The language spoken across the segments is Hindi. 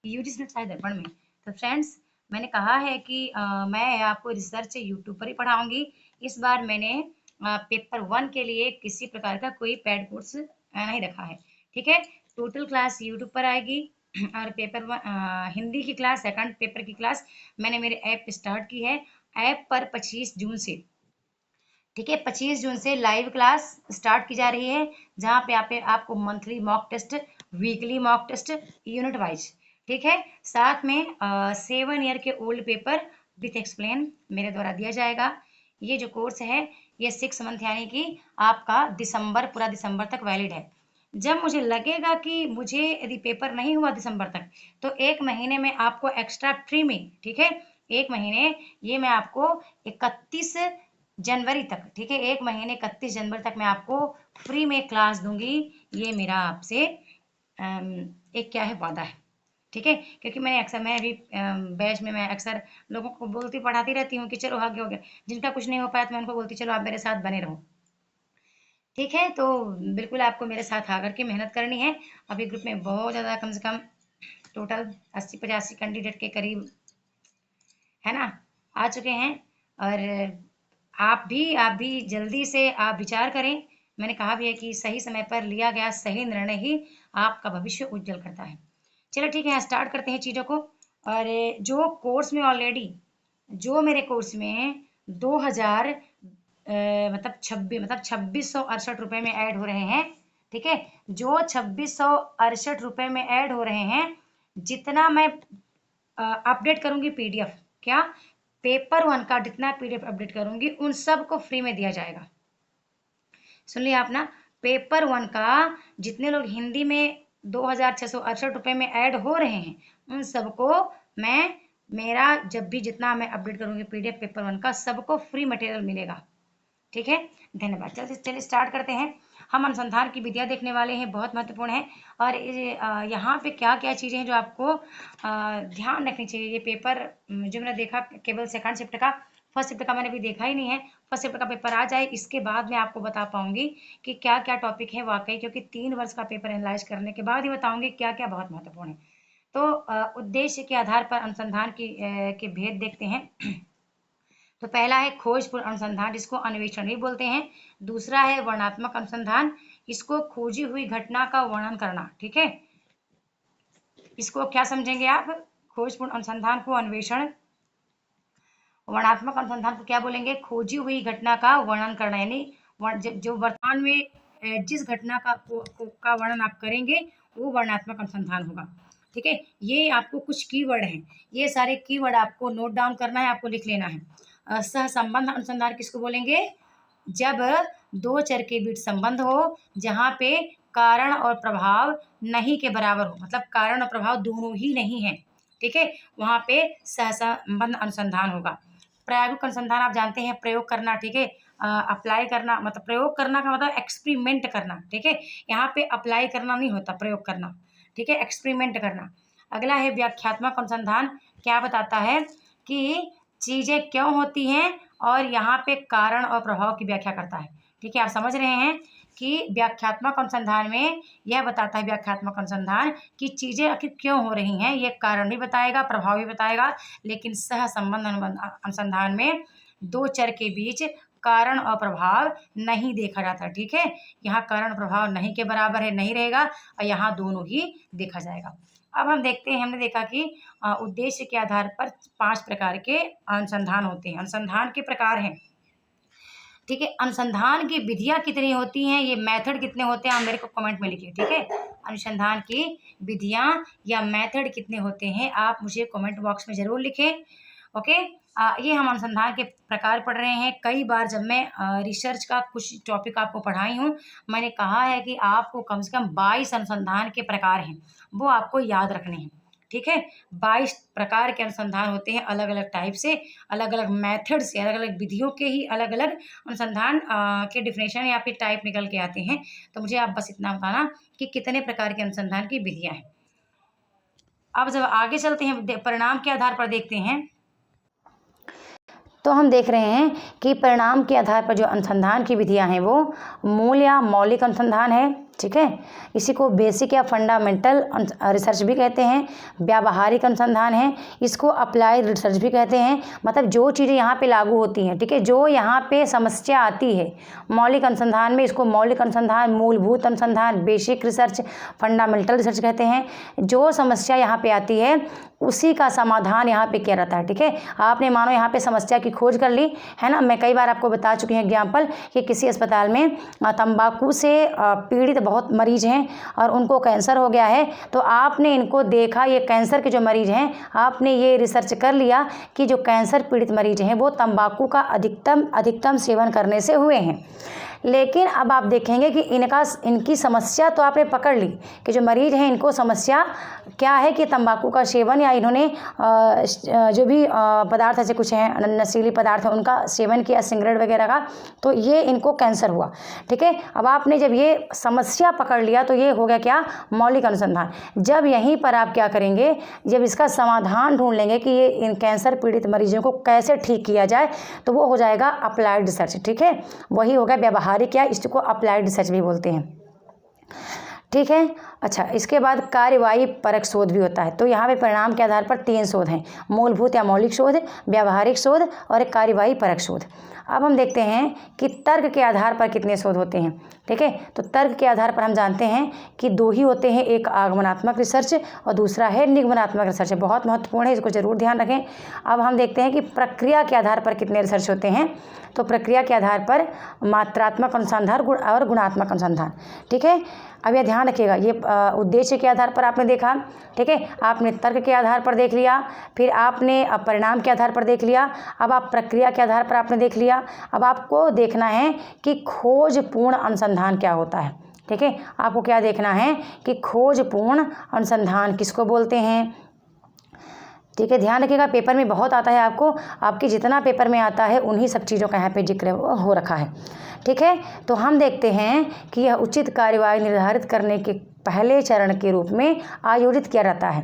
यूजीसी नेट दर्पण में। तो फ्रेंड्स, मैंने कहा है कि मैं आपको रिसर्च यूट्यूब पर ही पढ़ाऊंगी। इस बार मैंने पेपर 1 के लिए किसी प्रकार का कोई पेड कोर्स नहीं रखा है, ठीक है। टोटल क्लास यूट्यूब पर आएगी और पेपर 1 हिंदी की क्लास, सेकंड पेपर की क्लास मैंने मेरे ऐप पे स्टार्ट की है। ऐप पर 25 जून से, ठीक है, 25 जून से लाइव क्लास स्टार्ट की जा रही है, जहाँ पे आपको monthly mock test, weekly mock test, unit wise, ठीक है, साथ में 7 ईयर के ओल्ड पेपर विथ एक्सप्लेन मेरे द्वारा दिया जाएगा। ये जो कोर्स है ये 6 मंथ यानी कि आपका दिसंबर, पूरा दिसंबर तक वैलिड है। जब मुझे लगेगा कि मुझे यदि पेपर नहीं हुआ दिसंबर तक, तो 1 महीने में आपको एक्स्ट्रा फ्री में, ठीक है, 1 महीने ये मैं आपको 31 जनवरी तक, ठीक है, 1 महीने 31 जनवरी तक मैं आपको फ्री में क्लास दूंगी। ये मेरा आपसे एक क्या है, वादा है, ठीक है। क्योंकि मैं अभी बैच में मैं अक्सर लोगों को बोलती पढ़ाती रहती हूँ कि चलो आगे हो गया, जिनका कुछ नहीं हो पाया तो मैं उनको बोलती चलो आप मेरे साथ बने रहो, ठीक है। तो बिल्कुल आपको मेरे साथ आकर के मेहनत करनी है। अभी ग्रुप में बहुत ज़्यादा, कम से कम टोटल 80-85 कैंडिडेट के करीब, है ना, आ चुके हैं। और आप भी जल्दी से आप विचार करें। मैंने कहा भी है कि सही समय पर लिया गया सही निर्णय ही आपका भविष्य उज्जवल करता है। चलो ठीक है, स्टार्ट करते हैं चीज़ों को। और जो कोर्स में ऑलरेडी, जो मेरे कोर्स में 2000 मतलब 2668 रुपये में ऐड हो रहे हैं, ठीक है, जो 2668 रुपये में ऐड हो रहे हैं, जितना मैं अपडेट करूंगी पीडीएफ, क्या, पेपर 1 का जितना पीडीएफ अपडेट करूंगी उन सब को फ्री में दिया जाएगा। सुन लिया आप ना, पेपर 1 का जितने लोग हिंदी में 2668 रुपये में ऐड हो रहे हैं, उन सबको मैं, मेरा जब भी जितना मैं अपडेट करूंगी पीडीएफ पेपर 1 का, सबको फ्री मटेरियल मिलेगा, ठीक है। धन्यवाद। चलिए स्टार्ट करते हैं। हम अनुसंधान की विधियाँ देखने वाले हैं, बहुत महत्वपूर्ण है। और यहाँ पे क्या क्या चीज़ें हैं जो आपको ध्यान रखनी चाहिए। ये पेपर जो मैंने देखा केवल सेकंड शिफ्ट का, फर्स्ट शिफ्ट का मैंने अभी देखा ही नहीं है। फर्स्ट शिफ्ट का पेपर आ जाए, इसके बाद मैं आपको बता पाऊंगी कि क्या क्या टॉपिक है वाकई, क्योंकि 3 वर्ष का पेपर एनालाइज करने के बाद ही बताऊंगी क्या क्या बहुत महत्वपूर्ण है। तो उद्देश्य के आधार पर अनुसंधान के भेद देखते हैं। तो पहला है खोजपूर्ण अनुसंधान, जिसको अन्वेषण भी बोलते हैं। दूसरा है वर्णनात्मक अनुसंधान, इसको खोजी हुई घटना का वर्णन करना, ठीक है। इसको क्या समझेंगे आप, खोजपूर्ण अनुसंधान को अन्वेषण, वर्णनात्मक अनुसंधान को क्या बोलेंगे, खोजी हुई घटना का वर्णन करना, यानी जो वर्तमान में जिस घटना का वर्णन आप करेंगे वो वर्णनात्मक अनुसंधान होगा, ठीक है। ये आपको कुछ कीवर्ड हैं, ये सारे कीवर्ड आपको नोट डाउन करना है, आपको लिख लेना है। सहसंबंध अनुसंधान किसको बोलेंगे, जब दो चर के बीच संबंध हो, जहाँ पे कारण और प्रभाव नहीं के बराबर हो, मतलब कारण और प्रभाव दोनों ही नहीं है, ठीक है, वहाँ पे सहसंबंध अनुसंधान होगा। प्रायोगिक अनुसंधान आप जानते हैं, प्रयोग करना, ठीक है, अप्लाई करना, मतलब प्रयोग करना का मतलब एक्सपेरिमेंट करना, ठीक है, यहाँ पे अप्लाई करना नहीं होता, प्रयोग करना, ठीक है, एक्सपेरिमेंट करना। अगला है व्याख्यात्मक अनुसंधान, क्या बताता है कि चीज़ें क्यों होती हैं और यहाँ पे कारण और प्रभाव की व्याख्या करता है, ठीक है। आप समझ रहे हैं कि व्याख्यात्मक अनुसंधान में यह बताता है, व्याख्यात्मक अनुसंधान, कि चीज़ें आखिर क्यों हो रही हैं, ये कारण भी बताएगा, प्रभाव भी बताएगा। लेकिन सहसंबंध अनुसंधान में दो चर के बीच कारण और प्रभाव नहीं देखा जाता, ठीक है, यहाँ कारण प्रभाव नहीं के बराबर है, नहीं रहेगा, और यहाँ दोनों ही देखा जाएगा। अब हम देखते हैं, हमने देखा कि उद्देश्य के आधार पर 5 प्रकार के अनुसंधान होते हैं। अनुसंधान के प्रकार हैं, ठीक है। अनुसंधान की विधियाँ कितनी होती हैं, ये मेथड कितने होते हैं, आप मेरे को कमेंट में लिखिए, ठीक है। अनुसंधान की विधियाँ या मेथड कितने होते हैं, आप मुझे कमेंट बॉक्स में ज़रूर लिखें, ओके। ये हम अनुसंधान के प्रकार पढ़ रहे हैं। कई बार जब मैं रिसर्च का कुछ टॉपिक आपको पढ़ाई हूँ, मैंने कहा है कि आपको कम से कम 22 अनुसंधान के प्रकार हैं, वो आपको याद रखने हैं, ठीक है। 22 प्रकार के अनुसंधान होते हैं, अलग अलग टाइप से, अलग अलग मेथड से, अलग अलग विधियों के ही अलग अलग अनुसंधान के डिफिनेशन या फिर टाइप निकल के आते हैं। तो मुझे आप बस इतना बताना कि कितने प्रकार के अनुसंधान की विधियाँ हैं। अब जब आगे चलते हैं, परिणाम के आधार पर देखते हैं, तो हम देख रहे हैं कि परिणाम के आधार पर जो अनुसंधान की विधियां हैं वो मूल या मौलिक अनुसंधान है, ठीक है। इसी को बेसिक या फंडामेंटल रिसर्च भी कहते हैं, व्यावहारिक अनुसंधान है, इसको अप्लाइड रिसर्च भी कहते हैं। मतलब जो चीज़ें यहाँ पे लागू होती हैं, ठीक है, जो यहाँ पे समस्या आती है मौलिक अनुसंधान में, इसको मौलिक अनुसंधान, मूलभूत अनुसंधान, बेसिक रिसर्च, फंडामेंटल रिसर्च कहते हैं। जो समस्या यहाँ पे आती है उसी का समाधान यहाँ पे किया रहता है, ठीक है। आपने मानो यहाँ पे समस्या की खोज कर ली है ना। मैं कई बार आपको बता चुकी हूँ एग्जाम्पल कि किसी अस्पताल में तंबाकू से पीड़ित बहुत मरीज हैं और उनको कैंसर हो गया है, तो आपने इनको देखा, ये कैंसर के जो मरीज हैं, आपने ये रिसर्च कर लिया कि जो कैंसर पीड़ित मरीज हैं वो तंबाकू का अधिकतम सेवन करने से हुए हैं। लेकिन अब आप देखेंगे कि इनकी समस्या तो आपने पकड़ ली कि जो मरीज हैं इनको समस्या क्या है कि तंबाकू का सेवन या इन्होंने जो भी पदार्थ ऐसे कुछ हैं नशीली पदार्थ हैं उनका सेवन किया, सिगरेट वगैरह का, तो ये इनको कैंसर हुआ, ठीक है। अब आपने जब ये समस्या पकड़ लिया तो ये हो गया क्या, मौलिक अनुसंधान। जब यहीं पर आप क्या करेंगे, जब इसका समाधान ढूंढ लेंगे कि ये इन कैंसर पीड़ित मरीजों को कैसे ठीक किया जाए, तो वो हो जाएगा अप्लाइड रिसर्च, ठीक है। वही होगा व्यवहारिक, क्या इसको अप्लाइड रिसर्च भी बोलते हैं, ठीक है। अच्छा, इसके बाद कार्यवाही परक शोध भी होता है। तो यहाँ पे परिणाम के आधार पर 3 शोध हैं, मूलभूत या मौलिक शोध, व्यावहारिक शोध और एक कार्यवाही परक शोध। अब हम देखते हैं कि तर्क के आधार पर कितने शोध होते हैं, ठीक है। तो तर्क के आधार पर हम जानते हैं कि 2 ही होते हैं, एक आगमनात्मक रिसर्च और दूसरा है निगमनात्मक रिसर्च। बहुत महत्वपूर्ण है, इसको जरूर ध्यान रखें। अब हम देखते हैं कि प्रक्रिया के आधार पर कितने रिसर्च होते हैं। तो प्रक्रिया के आधार पर मात्रात्मक अनुसंधान और गुणात्मक अनुसंधान, ठीक है। अब यह ध्यान रखिएगा, ये उद्देश्य के आधार पर आपने देखा, ठीक है, आपने तर्क के आधार पर देख लिया, फिर आपने परिणाम के आधार पर देख लिया, अब आप प्रक्रिया के आधार पर आपने देख लिया। अब आपको देखना है कि खोजपूर्ण अनुसंधान क्या होता है, ठीक है। आपको क्या देखना है कि खोजपूर्ण अनुसंधान किसको बोलते हैं, ठीक है। ध्यान रखिएगा, पेपर में बहुत आता है, आपके जितना पेपर में आता है उन्हीं सब चीज़ों का यहाँ पे जिक्र हो रखा है, ठीक है। तो हम देखते हैं कि यह उचित कार्यवाही निर्धारित करने के पहले चरण के रूप में आयोजित किया जाता है।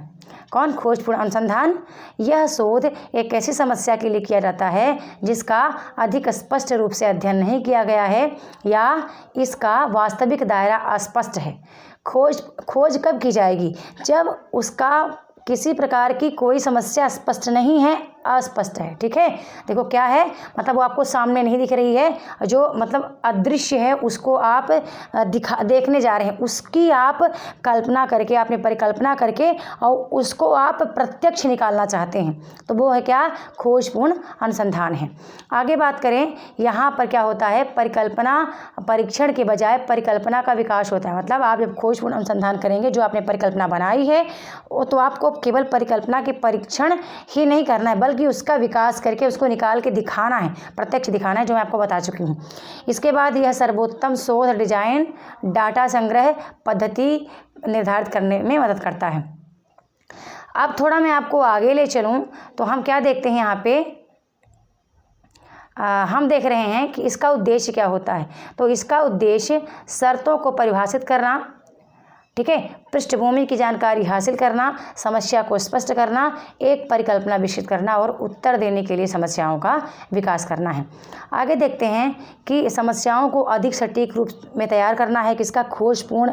कौन, खोजपूर्ण अनुसंधान। यह शोध एक ऐसी समस्या के लिए किया जाता है जिसका अधिक स्पष्ट रूप से अध्ययन नहीं किया गया है या इसका वास्तविक दायरा अस्पष्ट है। खोज कब की जाएगी, जब उसका किसी प्रकार की कोई समस्या स्पष्ट नहीं है, अस्पष्ट है, ठीक है। देखो क्या है, मतलब वो आपको सामने नहीं दिख रही है, जो मतलब अदृश्य है उसको आप देखने जा रहे हैं, उसकी आप कल्पना करके, आपने परिकल्पना करके और उसको आप प्रत्यक्ष निकालना चाहते हैं, तो वो है क्या, खोजपूर्ण अनुसंधान है। आगे बात करें, यहाँ पर क्या होता है, परिकल्पना परीक्षण के बजाय परिकल्पना का विकास होता है। मतलब आप जब खोजपूर्ण अनुसंधान करेंगे, जो आपने परिकल्पना बनाई है वो तो आपको केवल परिकल्पना के परीक्षण ही नहीं करना है, बल्कि उसका विकास करके उसको निकाल के दिखाना है, प्रत्यक्ष दिखाना है, जो मैं आपको बता चुकी हूँ। इसके बाद यह सर्वोत्तम शोध डिजाइन डाटा संग्रह पद्धति निर्धारित करने में मदद करता है। अब थोड़ा मैं आपको आगे ले चलूँ तो हम क्या देखते हैं यहाँ पे, हम देख रहे हैं कि इसका उद्देश्य क्या होता है। तो इसका उद्देश्य शर्तों को परिभाषित करना, ठीक है, पृष्ठभूमि की जानकारी हासिल करना, समस्या को स्पष्ट करना, एक परिकल्पना विकसित करना और उत्तर देने के लिए समस्याओं का विकास करना है। आगे देखते हैं कि समस्याओं को अधिक सटीक रूप में तैयार करना है, किसका, खोजपूर्ण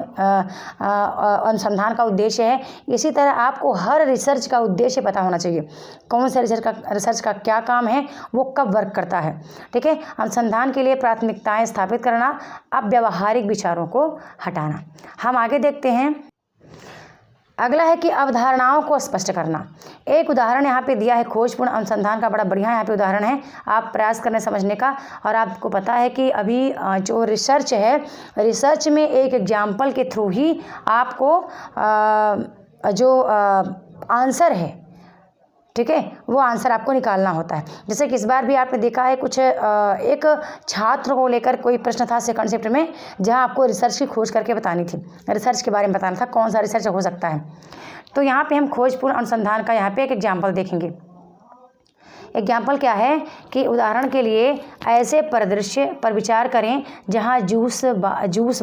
अनुसंधान का उद्देश्य है। इसी तरह आपको हर रिसर्च का उद्देश्य पता होना चाहिए, कौन सा रिसर्च का क्या काम है, वो कब वर्क करता है, ठीक है। अनुसंधान के लिए प्राथमिकताएं स्थापित करना, अब व्यवहारिक विचारों को हटाना। हम आगे देखते हैं, अगला है कि अवधारणाओं को स्पष्ट करना। एक उदाहरण यहाँ पे दिया है खोजपूर्ण अनुसंधान का, बड़ा बढ़िया यहाँ पे उदाहरण है, आप प्रयास करने समझने का। और आपको पता है कि अभी जो रिसर्च है, रिसर्च में एक एग्जाम्पल के थ्रू ही आपको जो आंसर है, ठीक है, वो आंसर आपको निकालना होता है। जैसे कि इस बार भी आपने देखा है कुछ एक छात्र को लेकर कोई प्रश्न था सेकंड शिफ्ट में, जहां आपको रिसर्च की खोज करके बतानी थी, रिसर्च के बारे में बताना था, कौन सा रिसर्च हो सकता है। तो यहाँ पे हम खोजपूर्ण अनुसंधान का यहाँ पे एक एग्जाम्पल देखेंगे। एग्जाम्पल क्या है कि उदाहरण के लिए ऐसे परिदृश्य पर विचार करें जहां जूस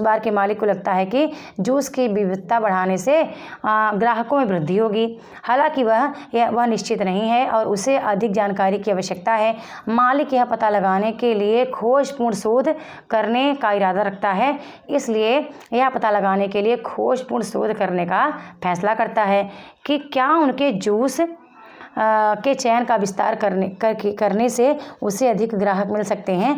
बार के मालिक को लगता है कि जूस की विविधता बढ़ाने से ग्राहकों में वृद्धि होगी। हालांकि वह निश्चित नहीं है और उसे अधिक जानकारी की आवश्यकता है। मालिक यह पता लगाने के लिए खोजपूर्ण शोध करने का इरादा रखता है, इसलिए यह पता लगाने के लिए खोजपूर्ण शोध करने का फैसला करता है कि क्या उनके जूस के चयन का विस्तार करने से उसे अधिक ग्राहक मिल सकते हैं।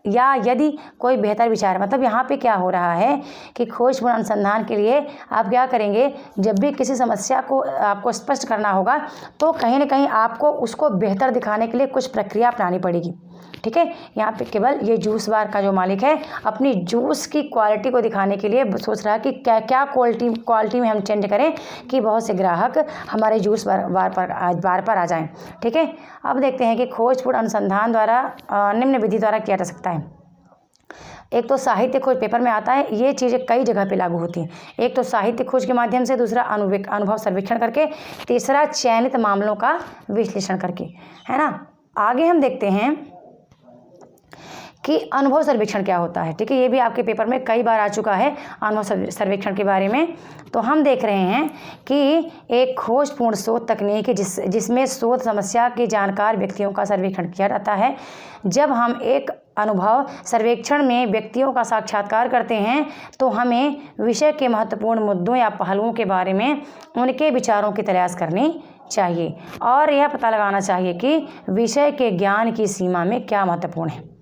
या यदि कोई बेहतर विचार, मतलब यहाँ पे क्या हो रहा है कि खोजपूर्ण अनुसंधान के लिए आप क्या करेंगे, जब भी किसी समस्या को आपको स्पष्ट करना होगा तो कहीं ना कहीं आपको उसको बेहतर दिखाने के लिए कुछ प्रक्रिया अपनानी पड़ेगी। ठीक है, यहाँ पे केवल ये जूस बार का जो मालिक है अपनी जूस की क्वालिटी को दिखाने के लिए सोच रहा है कि क्या क्या क्वालिटी में हम चेंज करें कि बहुत से ग्राहक हमारे जूस बार पर आ जाएं। ठीक है, अब देखते हैं कि खोजपूर्ण अनुसंधान द्वारा निम्न विधि द्वारा किया जा सकता है। एक तो साहित्य खोज पेपर में आता है, ये चीज़ें कई जगह पे लागू होती हैं। एक तो साहित्य खोज के माध्यम से, दूसरा अनुभव सर्वेक्षण करके, तीसरा चयनित मामलों का विश्लेषण करके, है ना। आगे हम देखते हैं कि अनुभव सर्वेक्षण क्या होता है। ठीक है, ये भी आपके पेपर में कई बार आ चुका है अनुभव सर्वेक्षण के बारे में। तो हम देख रहे हैं कि एक खोजपूर्ण शोध तकनीक जिसमें शोध समस्या के जानकार व्यक्तियों का सर्वेक्षण किया जाता है। जब हम एक अनुभव सर्वेक्षण में व्यक्तियों का साक्षात्कार करते हैं तो हमें विषय के महत्वपूर्ण मुद्दों या पहलुओं के बारे में उनके विचारों की तलाश करनी चाहिए और यह पता लगाना चाहिए कि विषय के ज्ञान की सीमा में क्या महत्वपूर्ण है।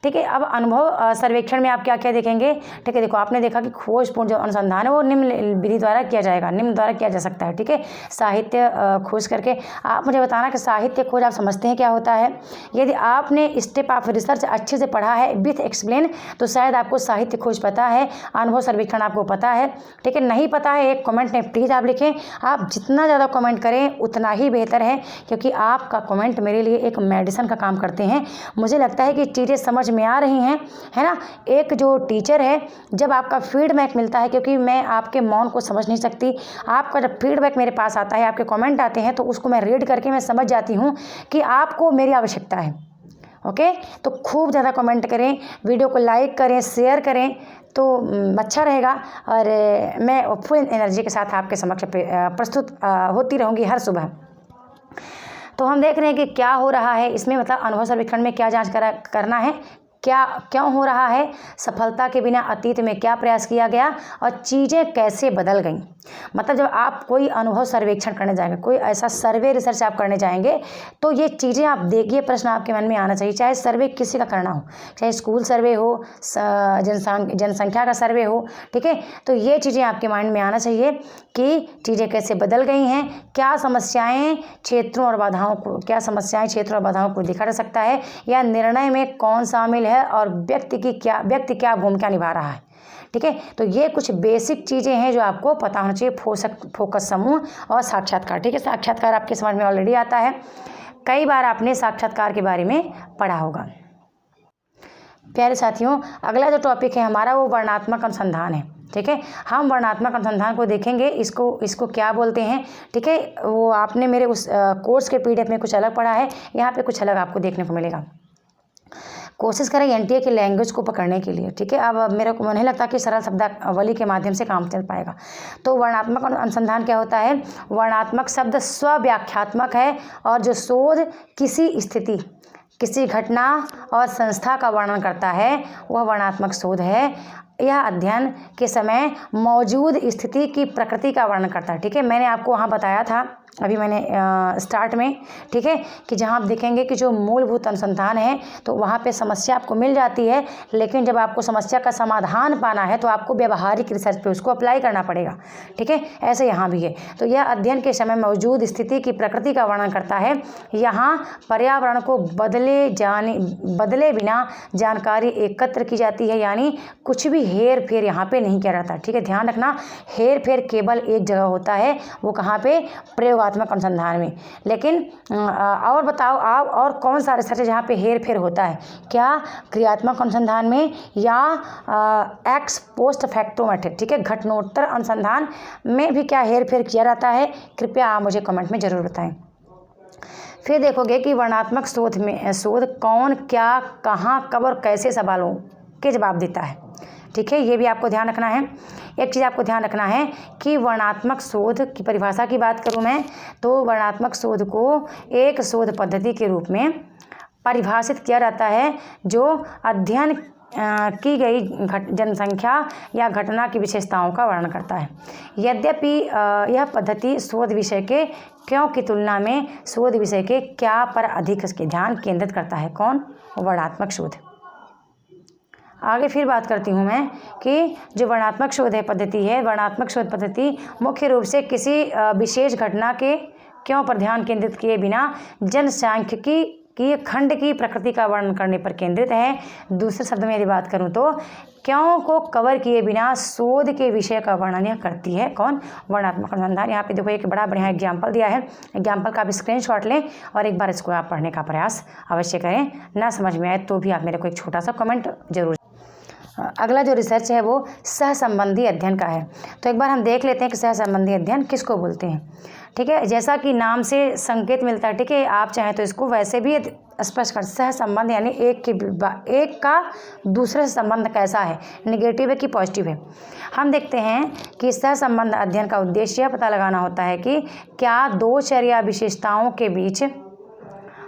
ठीक है, अब अनुभव सर्वेक्षण में आप क्या क्या देखेंगे। ठीक है, देखो आपने देखा कि खोजपूर्ण जो अनुसंधान है वो निम्न विधि द्वारा किया जाएगा, निम्न द्वारा किया जा सकता है। ठीक है, साहित्य खोज करके आप मुझे बताना कि साहित्य खोज आप समझते हैं क्या होता है। यदि आपने स्टेप ऑफ रिसर्च अच्छे से पढ़ा है विथ एक्सप्लेन तो शायद आपको साहित्य खोज पता है, अनुभव सर्वेक्षण आपको पता है। ठीक है, नहीं पता है एक कमेंट में प्लीज़ आप लिखें। आप जितना ज़्यादा कमेंट करें उतना ही बेहतर है, क्योंकि आपका कमेंट मेरे लिए एक मेडिसिन का काम करते हैं। मुझे लगता है कि चीज़ें समझ में आ रही हैं, है ना। एक जो टीचर है, जब आपका फीडबैक मिलता है, क्योंकि मैं आपके मौन को समझ नहीं सकती, आपका जब फीडबैक मेरे पास आता है, आपके कमेंट आते हैं तो उसको मैं रीड करके मैं समझ जाती हूँ कि आपको मेरी आवश्यकता है। ओके, तो खूब ज़्यादा कमेंट करें, वीडियो को लाइक करें, शेयर करें तो अच्छा रहेगा और मैं फुल एनर्जी के साथ आपके समक्ष प्रस्तुत होती रहूँगी हर सुबह। तो हम देख रहे हैं कि क्या हो रहा है इसमें, मतलब अनुभव सर्वेक्षण में क्या जांच करना है, क्या क्यों हो रहा है, सफलता के बिना अतीत में क्या प्रयास किया गया और चीज़ें कैसे बदल गईं। मतलब जब आप कोई अनुभव सर्वेक्षण करने जाएंगे, कोई ऐसा सर्वे रिसर्च आप करने जाएंगे तो ये चीज़ें आप देखिए, प्रश्न आपके मन में आना चाहिए। चाहे सर्वे किसी का करना हो, चाहे स्कूल सर्वे हो, जनसंख्या का सर्वे हो, ठीक है, तो ये चीज़ें आपके माइंड में आना चाहिए कि चीज़ें कैसे बदल गई हैं, क्या समस्याएँ क्षेत्रों और बाधाओं को देखा जा सकता है, या निर्णय में कौन शामिल है और व्यक्ति क्या भूमिका निभा रहा है। ठीक है, तो ये कुछ बेसिक चीज़ें हैं जो आपको पता होना चाहिए। फोकस समूह और साक्षात्कार। ठीक है, साक्षात्कार आपके समझ में ऑलरेडी आता है, कई बार आपने साक्षात्कार के बारे में पढ़ा होगा। प्यारे साथियों, अगला जो टॉपिक है हमारा वो वर्णनात्मक अनुसंधान है। ठीक है, हम वर्णनात्मक अनुसंधान को देखेंगे, इसको क्या बोलते हैं। ठीक है, वो आपने मेरे उस कोर्स के PDF में कुछ अलग पढ़ा है, यहाँ पे कुछ अलग आपको देखने को मिलेगा। कोशिश करें NTA की लैंग्वेज को पकड़ने के लिए। ठीक है, अब मेरे को नहीं लगता कि सरल शब्दावली के माध्यम से काम चल पाएगा। तो वर्णनात्मक अनुसंधान क्या होता है। वर्णनात्मक शब्द स्वव्याख्यात्मक है और जो शोध किसी स्थिति, किसी घटना और संस्था का वर्णन करता है वह वर्णनात्मक शोध है। यह अध्ययन के समय मौजूद स्थिति की प्रकृति का वर्णन करता है। ठीक है, मैंने आपको वहाँ बताया था अभी मैंने स्टार्ट में, ठीक है, कि जहाँ आप देखेंगे कि जो मूलभूत अनुसंधान है तो वहाँ पे समस्या आपको मिल जाती है, लेकिन जब आपको समस्या का समाधान पाना है तो आपको व्यवहारिक रिसर्च पे उसको अप्लाई करना पड़ेगा। ठीक है, ऐसे यहाँ भी है। तो यह अध्ययन के समय मौजूद स्थिति की प्रकृति का वर्णन करता है। यहाँ पर्यावरण को बदले बिना जानकारी एकत्र की जाती है, यानी कुछ भी हेर फेर यहाँ पे नहीं किया जाता। ठीक है, ध्यान रखना, हेर फेर केवल एक जगह होता है, वो कहाँ पे, प्रयोगात्मक अनुसंधान में। लेकिन और बताओ आप, और कौन सा रिसर्च है जहाँ पे हेर फेर होता है, क्या क्रियात्मक अनुसंधान में या एक्स पोस्ट फैक्टो मेथड। ठीक है, घटनोत्तर अनुसंधान में भी क्या हेर फेर किया जाता है, कृपया आप मुझे कमेंट में ज़रूर बताएं। फिर देखोगे कि वर्णनात्मक शोध कौन, क्या, कहाँ, कब और कैसे सवालों के जवाब देता है। ठीक है, ये भी आपको ध्यान रखना है। एक चीज़ आपको ध्यान रखना है कि वर्णनात्मक शोध की परिभाषा की बात करूँ मैं, तो वर्णनात्मक शोध को एक शोध पद्धति के रूप में परिभाषित किया जाता है जो अध्ययन की गई जनसंख्या या घटना की विशेषताओं का वर्णन करता है। यद्यपि यह पद्धति शोध विषय के क्यों की तुलना में शोध विषय के क्या पर अधिक ध्यान केंद्रित करता है। कौन? वर्णनात्मक शोध। आगे फिर बात करती हूँ मैं कि जो वर्णनात्मक शोध पद्धति है, वर्णनात्मक शोध पद्धति मुख्य रूप से किसी विशेष घटना के क्यों पर ध्यान केंद्रित किए बिना जनसांख्यिकी की खंड की प्रकृति का वर्णन करने पर केंद्रित है। दूसरे शब्द में यदि बात करूं तो क्यों को कवर किए बिना शोध के विषय का वर्णन यह करती है। कौन? वर्णनात्मक अनुसंधान। यहाँ पे देखो एक बड़ा बढ़िया एग्जाम्पल दिया है। एग्जाम्पल का आप स्क्रीनशॉट लें और एक बार इसको आप पढ़ने का प्रयास अवश्य करें। ना समझ में आए तो भी आप मेरे को एक छोटा सा कमेंट जरूर। अगला जो रिसर्च है वो सहसंबंधी अध्ययन का है। तो एक बार हम देख लेते हैं कि सहसंबंधी अध्ययन किसको बोलते हैं। ठीक है, जैसा कि नाम से संकेत मिलता है, ठीक है, आप चाहें तो इसको वैसे भी स्पष्ट कर। सहसंबंध यानी एक का दूसरे से संबंध कैसा है, नेगेटिव है कि पॉजिटिव है। हम देखते हैं कि सहसंबंध अध्ययन का उद्देश्य यह पता लगाना होता है कि क्या दो चर या विशेषताओं के बीच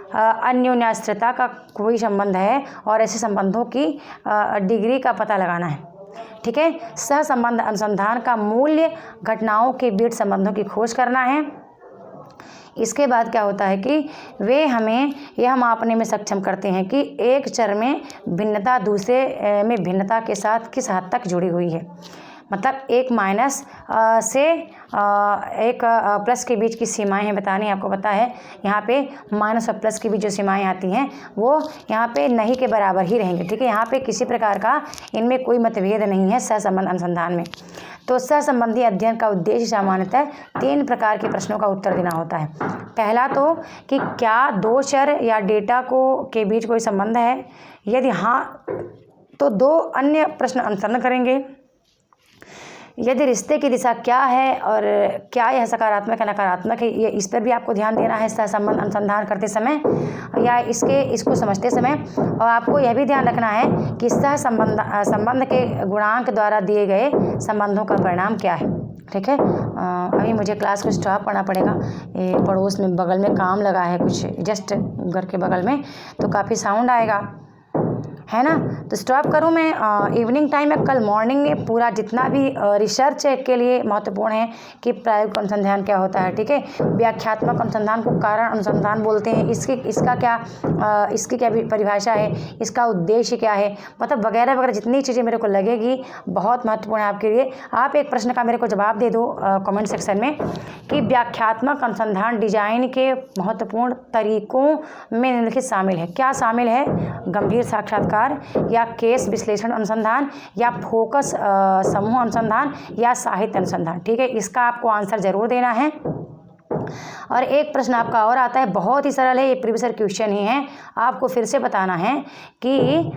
अन्योन्याश्रितता का कोई संबंध है और ऐसे संबंधों की डिग्री का पता लगाना है। ठीक है, सहसंबंध अनुसंधान का मूल्य घटनाओं के बीच संबंधों की खोज करना है। इसके बाद क्या होता है कि वे हमें यह मापने में सक्षम करते हैं कि एक चर में भिन्नता दूसरे में भिन्नता के साथ किस हद तक जुड़ी हुई है। मतलब एक माइनस से एक प्लस के बीच की सीमाएं हैं बतानी, आपको पता है यहाँ पे माइनस और प्लस के बीच जो सीमाएं आती हैं वो यहाँ पे नहीं के बराबर ही रहेंगे। ठीक है, यहाँ पे किसी प्रकार का इनमें कोई मतभेद नहीं है सहसंबंध अनुसंधान में। तो सहसंबंधी अध्ययन का उद्देश्य सामान्यतः 3 प्रकार के प्रश्नों का उत्तर देना होता है। पहला तो कि क्या दो चर या डेटा के बीच कोई संबंध है, यदि हाँ तो 2 अन्य प्रश्न अनुसरण करेंगे। यदि रिश्ते की दिशा क्या है और क्या यह सकारात्मक या नकारात्मक है, ये इस पर भी आपको ध्यान देना है सहसंबंध अनुसंधान करते समय या इसको समझते समय। और आपको यह भी ध्यान रखना है कि संबंध के गुणांक द्वारा दिए गए संबंधों का परिणाम क्या है। ठीक है, अभी मुझे क्लास को स्टॉप करना पड़ेगा। ये पड़ोस में बगल में काम लगा है कुछ जस्ट घर के बगल में, तो काफ़ी साउंड आएगा, है ना। तो स्टॉप करूँ मैं। इवनिंग टाइम में कल मॉर्निंग में पूरा जितना भी रिसर्च के लिए महत्वपूर्ण है कि प्रायोगिक अनुसंधान क्या होता है। ठीक है, व्याख्यात्मक अनुसंधान को कारण अनुसंधान बोलते हैं। इसकी क्या परिभाषा है, इसका उद्देश्य क्या है, मतलब वगैरह वगैरह जितनी चीज़ें मेरे को लगेगी बहुत महत्वपूर्ण है आपके लिए। आप एक प्रश्न का मेरे को जवाब दे दो कमेंट सेक्शन में कि व्याख्यात्मक अनुसंधान डिजाइन के महत्वपूर्ण तरीकों में निम्नलिखित शामिल है। क्या शामिल है? गंभीर साक्षात्कार या केस विश्लेषण अनुसंधान या फोकस समूह अनुसंधान या साहित्य अनुसंधान। ठीक है, इसका आपको आंसर जरूर देना है। और एक प्रश्न आपका और आता है, बहुत ही सरल है, ये प्रीवियस ईयर क्वेश्चन ही है। आपको फिर से बताना है कि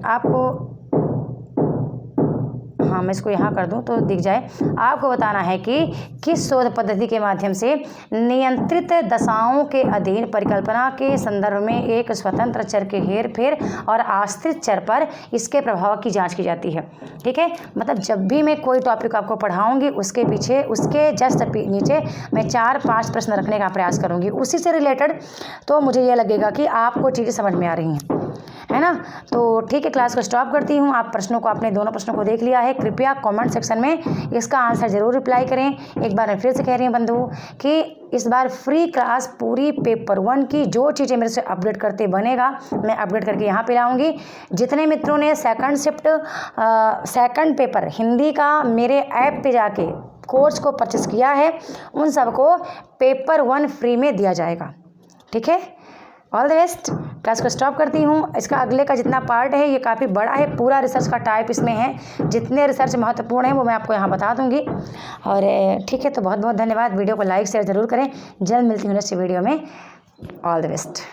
आपको, हाँ मैं इसको यहाँ कर दूँ तो दिख जाए। आपको बताना है कि किस शोध पद्धति के माध्यम से नियंत्रित दशाओं के अधीन परिकल्पना के संदर्भ में एक स्वतंत्र चर के हेरफेर और आश्रित चर पर इसके प्रभाव की जांच की जाती है। ठीक है, मतलब जब भी मैं कोई टॉपिक आपको पढ़ाऊंगी उसके पीछे उसके जस्ट नीचे मैं 4-5 प्रश्न रखने का प्रयास करूंगी उसी से रिलेटेड, तो मुझे ये लगेगा कि आपको चीज़ें समझ में आ रही हैं, है ना। तो ठीक है, क्लास को स्टॉप करती हूँ। आप प्रश्नों को, आपने दोनों प्रश्नों को देख लिया है। कृपया कमेंट सेक्शन में इसका आंसर जरूर रिप्लाई करें। एक बार मैं फिर से कह रही हूँ बंधु कि इस बार फ्री क्लास पूरी पेपर 1 की जो चीज़ें मेरे से अपडेट करते बनेगा मैं अपडेट करके यहाँ पे लाऊंगी। जितने मित्रों ने सेकंड पेपर हिंदी का मेरे ऐप पे जाके कोर्स को परचेस किया है उन सबको पेपर 1 फ्री में दिया जाएगा। ठीक है, ऑल द बेस्ट। क्लास को स्टॉप करती हूँ। इसका अगले का जितना पार्ट है ये काफ़ी बड़ा है, पूरा रिसर्च का टाइप इसमें है। जितने रिसर्च महत्वपूर्ण है वो मैं आपको यहाँ बता दूँगी। और ठीक है, तो बहुत बहुत धन्यवाद। वीडियो को लाइक शेयर ज़रूर करें। जल्द मिलती हूँ नेक्स्ट वीडियो में। All the best.